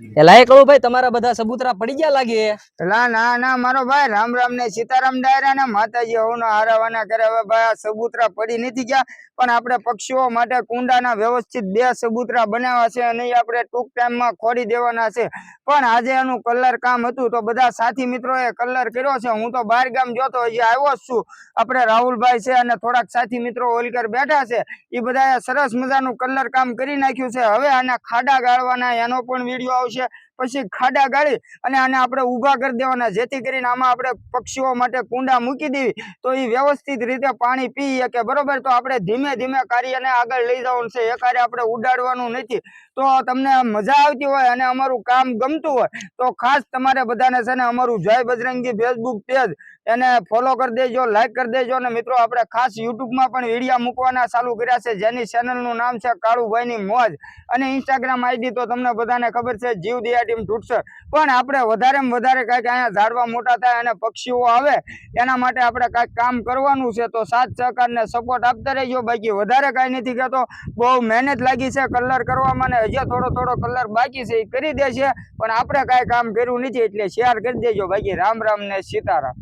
એલા એ કહું ભાઈ તમારા બધા સબૂતરા પડી ગયા લાગે. એલા ના ના મારો ભાઈ રામ રામ ને સીતારામ ડાયરા ને માતાજી હોનો હારાવાના કરે. હવે ભાઈ આ સબૂતરા પડી નથી ગયા, પણ આપણે પક્ષીઓ માટે કુંડાના વ્યવસ્થિત 2 સબૂતરા બનાવ્યા છે અને આપણે ટૂંક ટાઈમમાં ખોડી દેવાના છે. પણ આજે એનું કલર કામ હતું તો બધા સાથી મિત્રોએ કલર કર્યો છે. હું તો બહાર ગામ જોતો હજી આવ્યો જ છું. આપણે રાહુલભાઈ છે અને થોડાક સાથી મિત્રો ઓલકર બેઠા છે, એ બધાએ સરસ મજાનું કલર કામ કરી નાખ્યું છે. હવે આના ખાડા ગાળવાના, એનો પણ વિડીયો આવશે. પછી ખાડા ગાળી અને આને આપણે ઊભા કરી દેવાના, જેથી કરીને આમાં આપણે પક્ષીઓ માટે કુંડા મૂકી દેવી તો એ વ્યવસ્થિત રીતે પાણી પી શકે. બરોબર, તો આપણે ધીમે ધીમે કાર્યને આગળ લઈ જવાનું છે, એ કાર્ય આપણે ઉડાડવાનું નથી. તો તમને મજા આવતી હોય અને અમારું કામ ગમતું હોય તો ખાસ તમારે બધાને છે ને અમારું જય બજરંગી ફેસબુક પેજ એને ફોલો કરી દેજો, લાઈક કરી દેજો. અને મિત્રો આપણે ખાસ યુટ્યુબમાં પણ વિડીયો મૂકવાના ચાલુ કર્યા છે, જેની ચેનલનું નામ છે કાળુભાઈની મોજ, અને ઇન્સ્ટાગ્રામ આઈડી તો તમને બધાને ખબર છે જીવદયા ટીમ ઢૂંઢસર. પણ આપણે વધારેમાં વધારે કાંઈક અહીંયા ઝાડવા મોટા થાય અને પક્ષીઓ આવે એના માટે આપણે કાંઈક કામ કરવાનું છે. તો સાથ સહકાર ને સપોર્ટ આપતા રહેજો. બાકી વધારે કાંઈ નથી કહેતો, બહુ મહેનત લાગી છે કલર કરવામાં ને હજી થોડો કલર બાકી છે એ કરી દેશે, પણ આપણે કાંઈ કામ કર્યું નથી એટલે શેર કરી દેજો. બાકી રામ રામ ને સીતારામ.